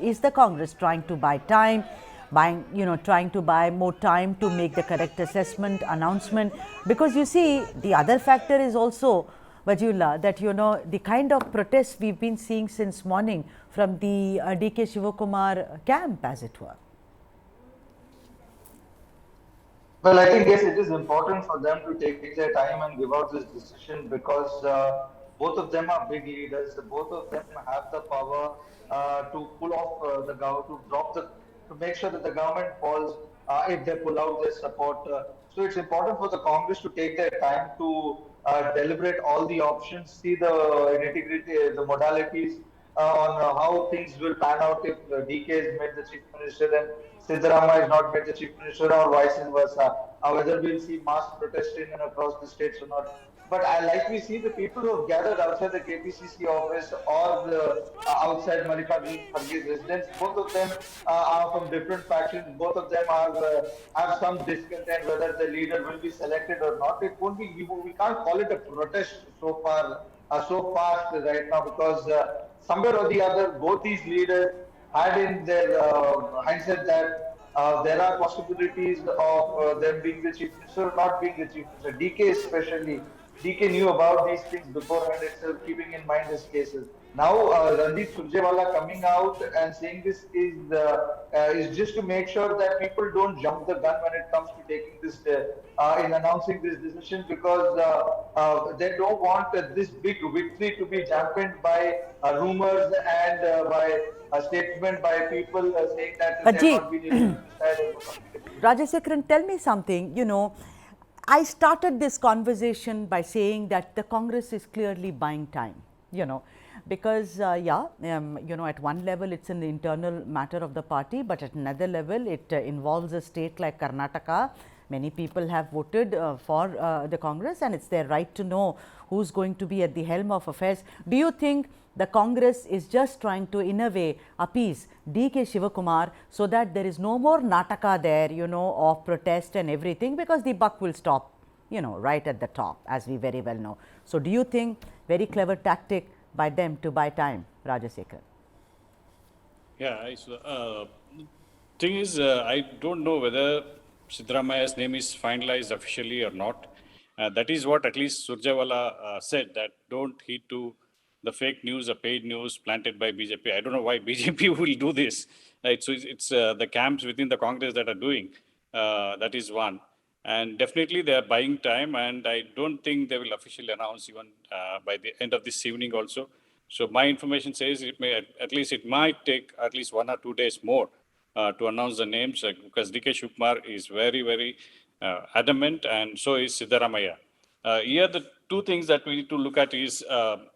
Is the Congress trying to buy time, trying to buy more time to make the correct assessment, announcement? Because you see, the other factor is also, Wajihulla, that the kind of protests we've been seeing since morning from the DK Shivakumar camp, as it were. Well, I think yes, it is important for them to take their time and give out this decision because both of them are big leaders. Both of them have the power to pull off the government, to make sure that the government falls if they pull out their support. So it's important for the Congress to take their time to deliberate all the options, see the nitty-gritty, the modalities on how things will pan out if DK is made the chief minister and Siddaramaiah is not made the chief minister, or vice versa. Whether we'll see mass protesting across the states or not. But like we see, the people who have gathered outside the KPCC office or outside Mallikarjun Kharge's residence, both of them are from different factions. Both of them have some discontent whether the leader will be selected or not. It won't be. We can't call it a protest so far, so fast right now, because somewhere or the other, both these leaders had in their mindset that there are possibilities of them being the chief minister or not being the chief minister. DK especially, DK knew about these things beforehand itself, keeping in mind his cases. Now, Randeep Surjewala coming out and saying this is just to make sure that people don't jump the gun when it comes to taking this, in announcing this decision, because they don't want this big victory to be championed by rumours and by a statement by people saying that they have not been able to decide. Rajashekara, tell me something. I started this conversation by saying that the Congress is clearly buying time, because at one level it's an internal matter of the party, but at another level it involves a state like Karnataka. Many people have voted for the Congress, and it's their right to know who's going to be at the helm of affairs. Do you think the Congress is just trying to, in a way, appease DK Shivakumar so that there is no more Nataka there, of protest and everything, because the buck will stop, right at the top, as we very well know. So do you think very clever tactic by them to buy time, Rajashekara? Yeah, thing is, I don't know whether Siddaramaiah's name is finalized officially or not. That is what at least Surjewala said, that don't heed to the fake news or paid news planted by BJP. I don't know why BJP will do this. Right? So it's the camps within the Congress that are doing. That is one. And definitely they are buying time, and I don't think they will officially announce even by the end of this evening also. So my information says it might take at least 1 or 2 days more to announce the names, because DK Shivakumar is very, very adamant, and so is Siddaramaiah. Here the two things that we need to look at is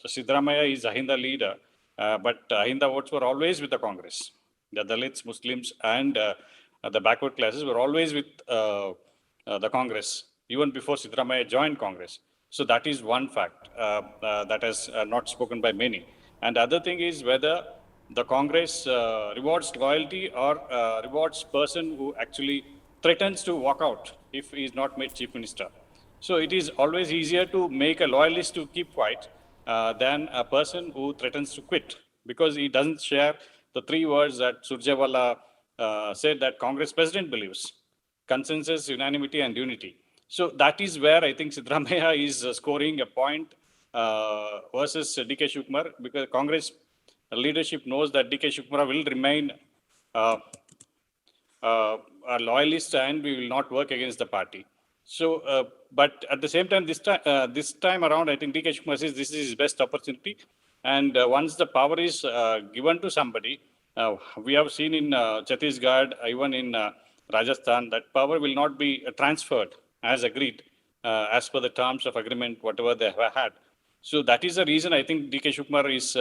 Siddaramaiah is Ahinda leader, but Ahinda votes were always with the Congress. The Dalits, Muslims and the backward classes were always with the Congress, even before Siddaramaiah joined Congress. So that is one fact that has not spoken by many. And the other thing is whether the Congress rewards loyalty or rewards person who actually threatens to walk out if he is not made chief minister. So it is always easier to make a loyalist to keep quiet than a person who threatens to quit, because he doesn't share the 3 words that Surjewala said that Congress president believes: consensus, unanimity and unity. So that is where I think Siddaramaiah is scoring a point versus DK Shivakumar, because Congress leadership knows that DK Shivakumar will remain a loyalist and we will not work against the party. So, but at the same time, this time around, I think DK Shivakumar says this is his best opportunity. And once the power is given to somebody, we have seen in Chhattisgarh, even in Rajasthan, that power will not be transferred as agreed, as per the terms of agreement, whatever they have had. So that is the reason I think DK Shivakumar is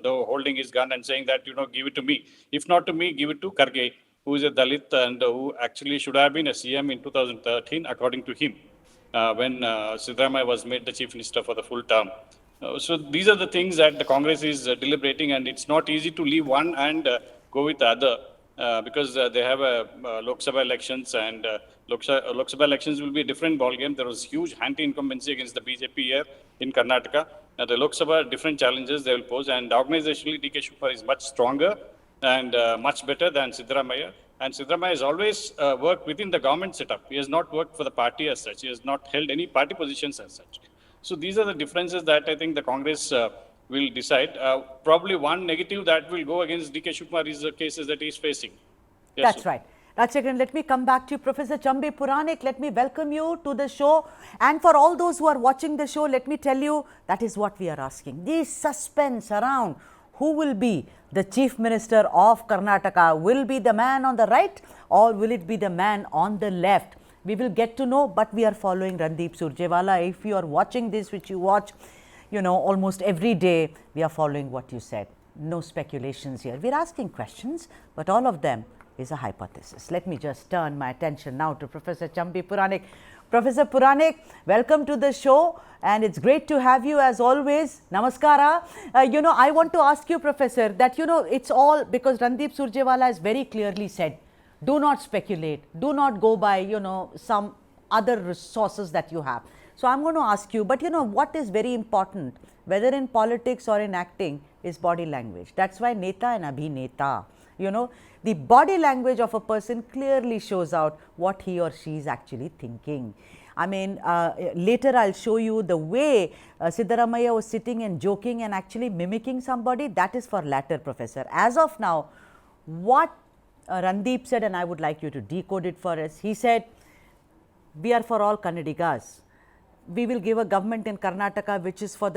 holding his gun and saying that, give it to me. If not to me, give it to Kharge, who is a Dalit and who actually should have been a CM in 2013, according to him, when Siddaramaiah was made the chief minister for the full term. So these are the things that the Congress is deliberating, and it's not easy to leave one and go with the other, because they have Lok Sabha elections, and Lok Sabha elections will be a different ballgame. There was huge anti-incumbency against the BJP here in Karnataka. The Lok Sabha, different challenges they will pose, and organizationally DK Shivakumar is much stronger and much better than Siddaramaiah. And Siddaramaiah has always worked within the government setup. He has not worked for the party as such. He has not held any party positions as such. So these are the differences that I think the Congress will decide. Probably one negative that will go against DK Shivkumar is the cases that he is facing. Yes, That's right. Rajashekara, let me come back to you. Professor Chambi Puranik, let me welcome you to the show. And for all those who are watching the show, let me tell you, that is what we are asking. The suspense around who will be the Chief Minister of Karnataka. Will be the man on the right or will it be the man on the left? We will get to know, but we are following Randeep Surjewala. If you are watching this, which you watch, almost every day, we are following what you said. No speculations here. We are asking questions, but all of them is a hypothesis. Let me just turn my attention now to Professor Chambi Puranik. Professor Puranik, welcome to the show and it's great to have you as always. Namaskara. I want to ask you, Professor, that it's all because Randeep Surjewala has very clearly said, do not speculate, do not go by, some other resources that you have. So I'm going to ask you, but what is very important, whether in politics or in acting, is body language. That's why Neta and Abhineta, the body language of a person clearly shows out what he or she is actually thinking. I mean, later I'll show you the way Siddaramaiah was sitting and joking and actually mimicking somebody. That is for latter, Professor. As of now, what Randeep said, and I would like you to decode it for us. He said, we are for all Kannadigas. We will give a government in Karnataka which is for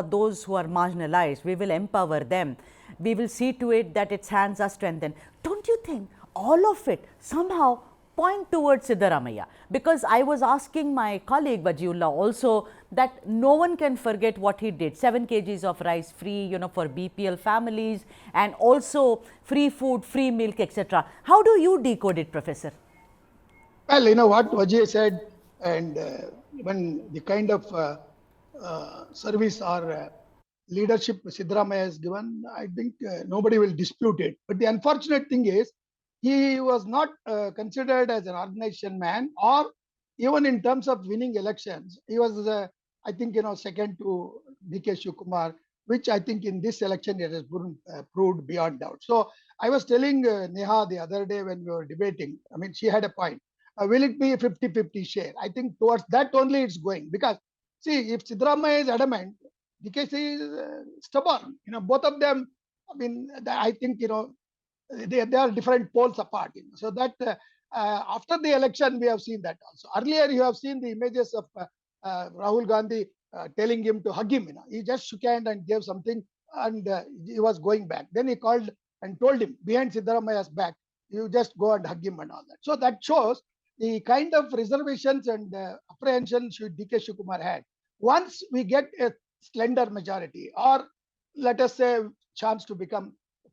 those who are marginalized. We will empower them. We will see to it that its hands are strengthened. Don't you think all of it somehow point towards Siddaramaiah? Because I was asking my colleague Wajihulla also that no one can forget what he did. 7 kgs of rice free, for BPL families, and also free food, free milk, etc. How do you decode it, Professor? Well, what Vajay said, and when the kind of service or leadership Siddaramaiah has given, I think nobody will dispute it. But the unfortunate thing is, he was not considered as an organization man, or even in terms of winning elections, he was, I think, second to DK Shivkumar, which I think in this election it has proved beyond doubt. So I was telling Neha the other day when we were debating, I mean, she had a point. Will it be a 50-50 share? I think towards that only it's going. Because, see, if Siddaramaiah is adamant, DK is stubborn. Both of them, I mean, I think, they are different poles apart. So that after the election, we have seen that also. Earlier, you have seen the images of Rahul Gandhi telling him to hug him. He just shook hand and gave something, and he was going back. Then he called and told him, behind Siddaramaiah's back, you just go and hug him and all that. So that shows the kind of reservations and apprehension DK Shivkumar had. Once we get a slender majority, or let us say chance to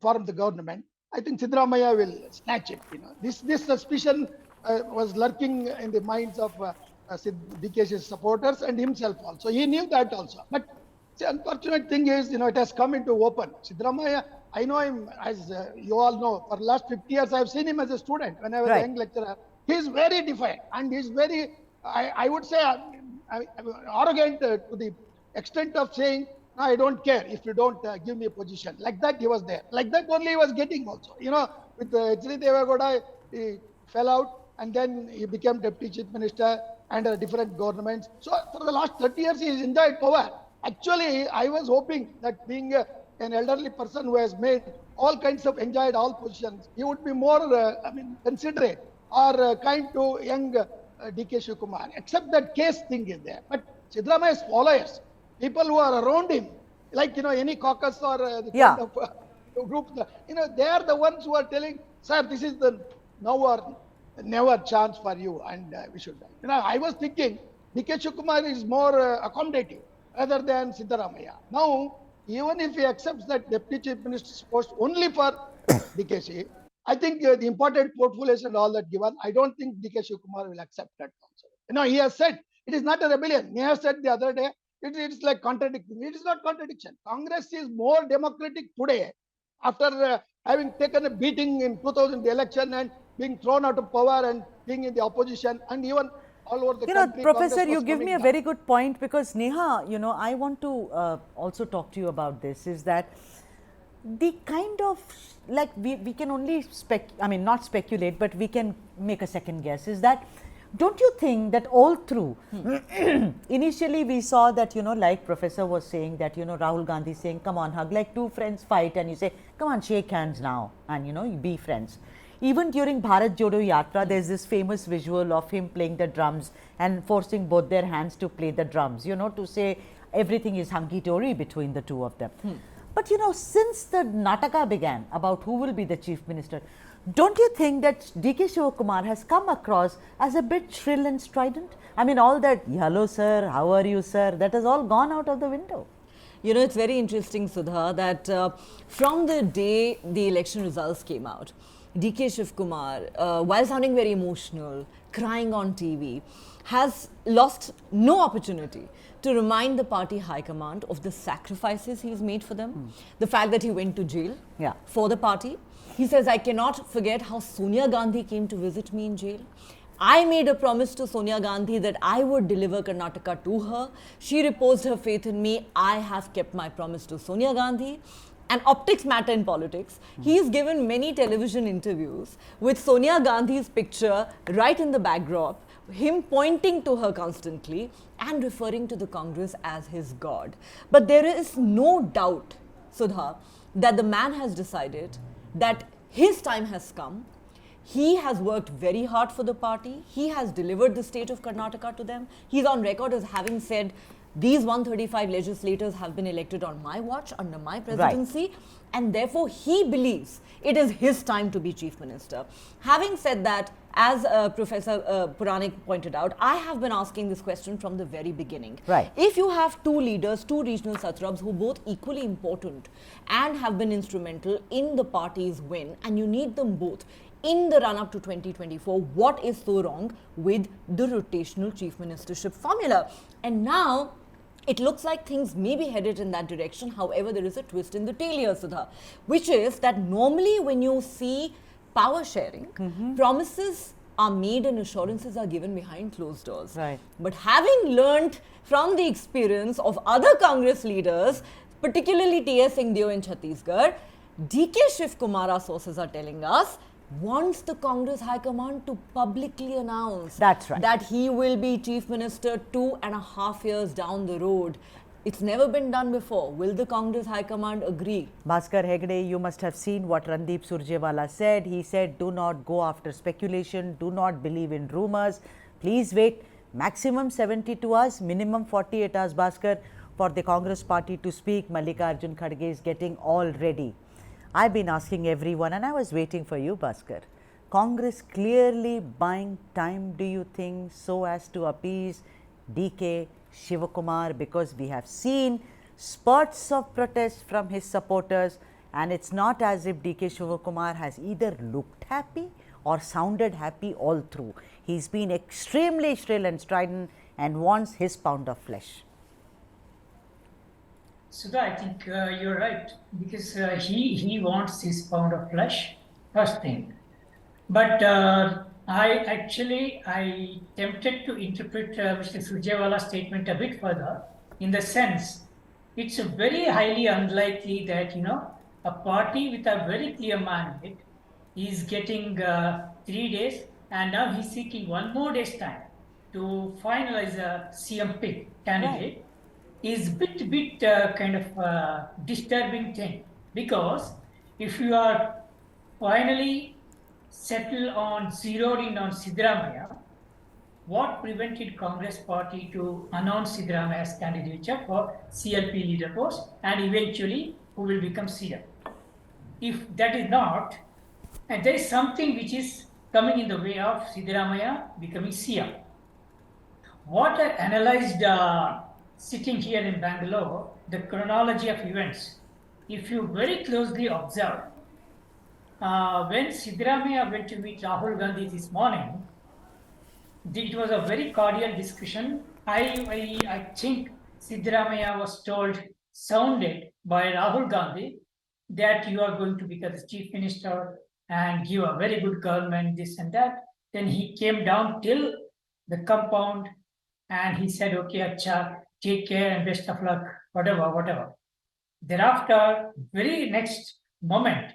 form the government, I think Siddaramaiah will snatch it. This suspicion was lurking in the minds of DK's supporters and himself also. He knew that also. But the unfortunate thing is, it has come into open. Siddaramaiah, I know him, as you all know, for the last 50 years, I have seen him as a student when I was a young lecturer. He is very defiant, and he is very, I would say, arrogant to the extent of saying, no, I don't care if you don't give me a position. Like that, he was there. Like that only he was getting also. With H.D. Devagoda, he fell out, and then he became Deputy Chief Minister under different governments. So for the last 30 years, he has enjoyed power. Actually, I was hoping that being an elderly person who has made all kinds of enjoyed all positions, he would be more, considerate or kind to young DK Shivkumar. Except that case thing is there. But Siddaramaiah's followers, people who are around him, like, any caucus or the kind of group, they are the ones who are telling, sir, this is the now or never chance for you, and we should. I was thinking DK Shivkumar is more accommodative rather than Siddaramaiah. Now, even if he accepts that Deputy Chief Minister's post only for DKC, I think the important portfolios and all that given, I don't think DK Shivkumar will accept that also. He has said it is not a rebellion. He has said the other day, it's like contradicting. It is not contradiction. Congress is more democratic today after having taken a beating in 2000 election and being thrown out of power and being in the opposition, and even all over the country. Professor, you give me a very good point, because Neha, I want to also talk to you about this, is that the kind of, like, we can only not speculate, but we can make a second guess, is that, don't you think that all through, initially we saw that, like Professor was saying, that, Rahul Gandhi saying, come on, hug, like two friends fight, and you say, come on, shake hands now, and, you be friends. Even during Bharat Jodo Yatra, there's this famous visual of him playing the drums and forcing both their hands to play the drums, to say everything is hunky-dory between the two of them. But, since the Nataka began about who will be the chief minister, don't you think that D.K. Shivakumar has come across as a bit shrill and strident? I mean, all that, hello sir, how are you sir, that has all gone out of the window. It's very interesting, Sudha, that from the day the election results came out, D.K. Shivakumar, while sounding very emotional, crying on TV, has lost no opportunity to remind the party high command of the sacrifices he's made for them, the fact that he went to jail for the party. He says, I cannot forget how Sonia Gandhi came to visit me in jail. I made a promise to Sonia Gandhi that I would deliver Karnataka to her. She reposed her faith in me. I have kept my promise to Sonia Gandhi. And optics matter in politics. He has given many television interviews with Sonia Gandhi's picture right in the backdrop, him pointing to her constantly and referring to the Congress as his God. But there is no doubt, Sudha, that the man has decided that his time has come. He has worked very hard for the party. He has delivered the state of Karnataka to them. He's on record as having said, these 135 legislators have been elected on my watch, under my presidency, and therefore he believes it is his time to be chief minister. Having said that, as Professor Puranik pointed out, I have been asking this question from the very beginning. If you have two leaders, two regional satraps who are both equally important and have been instrumental in the party's win, and you need them both in the run-up to 2024, what is so wrong with the rotational chief ministership formula? And now, it looks like things may be headed in that direction. However, there is a twist in the tail here, Sudha, which is that normally when you see power sharing, promises are made and assurances are given behind closed doors. But having learnt from the experience of other Congress leaders, particularly T.S. Singhdeo in Chhattisgarh, D.K. Shivakumar, our sources are telling us, wants the Congress High Command to publicly announce that he will be Chief Minister 2.5 years down the road. It's never been done before. Will the Congress High Command agree? Bhaskar, Hegde, you must have seen what Randeep Surjewala said. He said, do not go after speculation, do not believe in rumours. Please wait maximum 72 hours, minimum 48 hours, Bhaskar, for the Congress party to speak. Mallikarjun Kharge is getting all ready. I've been asking everyone, and I was waiting for you, Bhaskar. Congress clearly buying time, do you think, so as to appease D.K. Shivakumar, because we have seen spurts of protest from his supporters, and it's not as if D.K. Shivakumar has either looked happy or sounded happy all through. He's been extremely shrill and strident and wants his pound of flesh. Sudha, I think you're right, because he wants his pound of flesh, first thing. But I tempted to interpret Mr. Surjewala's statement a bit further, in the sense, it's very highly unlikely that, a party with a very clear mandate is getting 3 days, and now he's seeking 1 more day's time to finalize a CM pick candidate. Is bit kind of disturbing thing, because if you are finally zeroed in on Siddaramaiah, what prevented Congress party to announce Siddaramaiah's candidature for CLP leader post and eventually who will become CM? If that is not, and there is something which is coming in the way of Siddaramaiah becoming CM. What I analyzed sitting here in Bangalore, the chronology of events, if you very closely observe, when Siddaramaiah went to meet Rahul Gandhi this morning, it was a very cordial discussion. I think Siddaramaiah sounded by Rahul Gandhi that you are going to become the chief minister and give a very good government, this and that. Then he came down till the compound and he said, okay, acha, take care and best of luck, whatever. Thereafter, very next moment,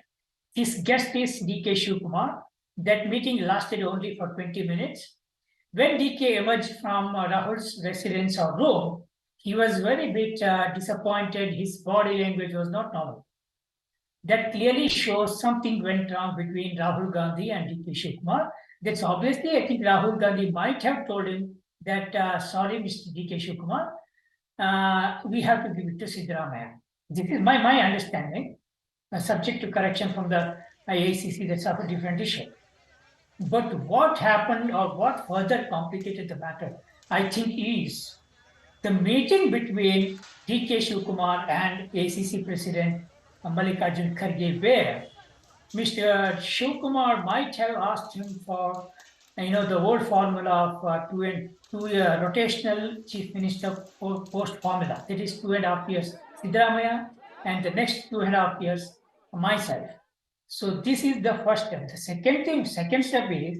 his guest is DK Shivkumar. That meeting lasted only for 20 minutes. When DK emerged from Rahul's residence or room, he was very bit disappointed. His body language was not normal. That clearly shows something went wrong between Rahul Gandhi and DK Shivkumar. That's obviously, I think Rahul Gandhi might have told him that, sorry, Mr. DK Shivkumar, we have to give it to Siddaramaiah. This is my understanding, subject to correction from the IACC, that's of a different issue. But what happened or what further complicated the matter, I think, is the meeting between DK Shivkumar and ACC President Mallikarjun Kharge, where Mr. Shivkumar might have asked him for, the old formula of two rotational chief minister post formula. That is 2.5 years Siddaramaiah and the next 2.5 years myself. So this is the first step. The second step is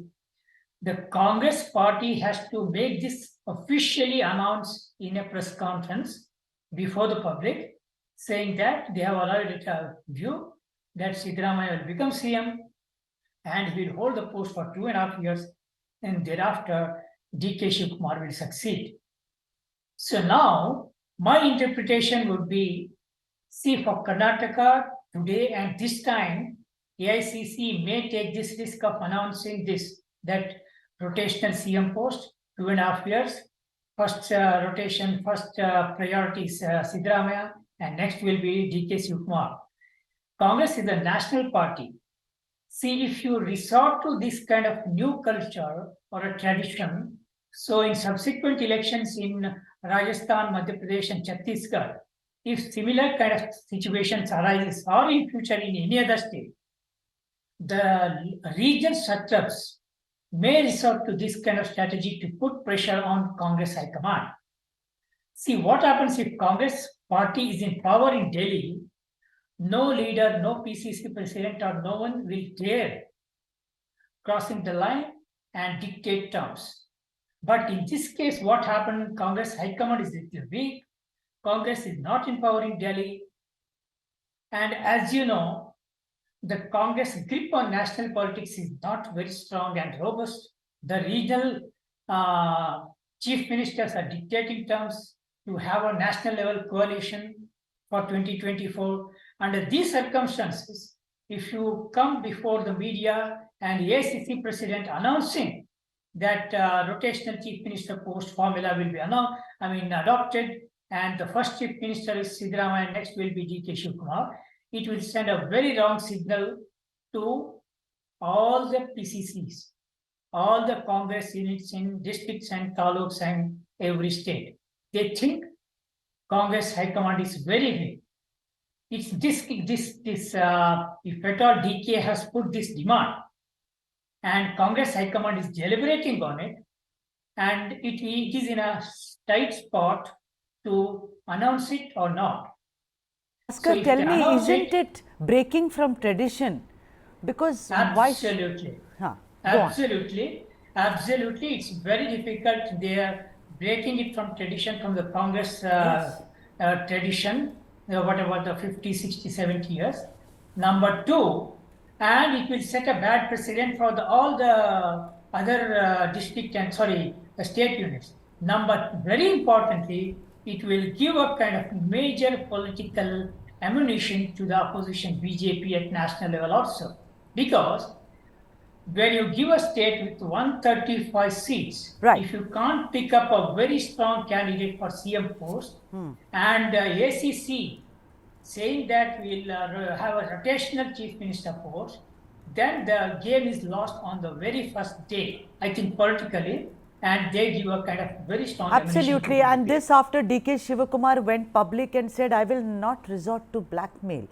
the Congress party has to make this officially announced in a press conference before the public, saying that they have already a view that Siddaramaiah will become CM and he will hold the post for 2.5 years, and thereafter DK Shivkumar will succeed. So now my interpretation would be, see, for Karnataka today and this time, AICC may take this risk of announcing that rotational CM post, 2.5 years, first rotation, first priority is Siddaramaiah, and next will be DK Shivkumar. Congress is a national party. See, if you resort to this kind of new culture or a tradition, so in subsequent elections in Rajasthan, Madhya Pradesh, and Chhattisgarh, if similar kind of situations arises or in future in any other state, the region satraps may resort to this kind of strategy to put pressure on Congress High Command. See, what happens if Congress party is in power in Delhi, no leader, no PCC president, or no one will dare crossing the line and dictate terms. But in this case, what happened, Congress High Command is little weak, Congress is not in power in Delhi, and as you know, the Congress grip on national politics is not very strong and robust. The regional chief ministers are dictating terms to have a national level coalition for 2024. Under these circumstances, if you come before the media and the ACC president announcing that rotational chief minister post formula will be adopted, and the first chief minister is Siddaramaiah and next will be DK Shivkumar, it will send a very wrong signal to all the PCCs, all the Congress units in districts and taluks and every state. They think Congress High Command is very weak. It's if at all DK has put this demand and Congress High Command is deliberating on it, and it is in a tight spot to announce it or not. Bhaskar, So tell me, isn't it breaking from tradition? Because absolutely, Go absolutely, it's very difficult. They are breaking it from tradition, from the Congress tradition, whatever the 50, 60, 70 years. Number two, and it will set a bad precedent for all the other state units. Very importantly, it will give a kind of major political ammunition to the opposition BJP at national level also. Because when you give a state with 135 seats, Right. if you can't pick up a very strong candidate for CM post, and ACC saying that we'll have a rotational chief minister post, then the game is lost on the very first day, I think, politically, and they give a kind of very strong absolutely, and this after DK Shivakumar went public and said, I will not resort to blackmail.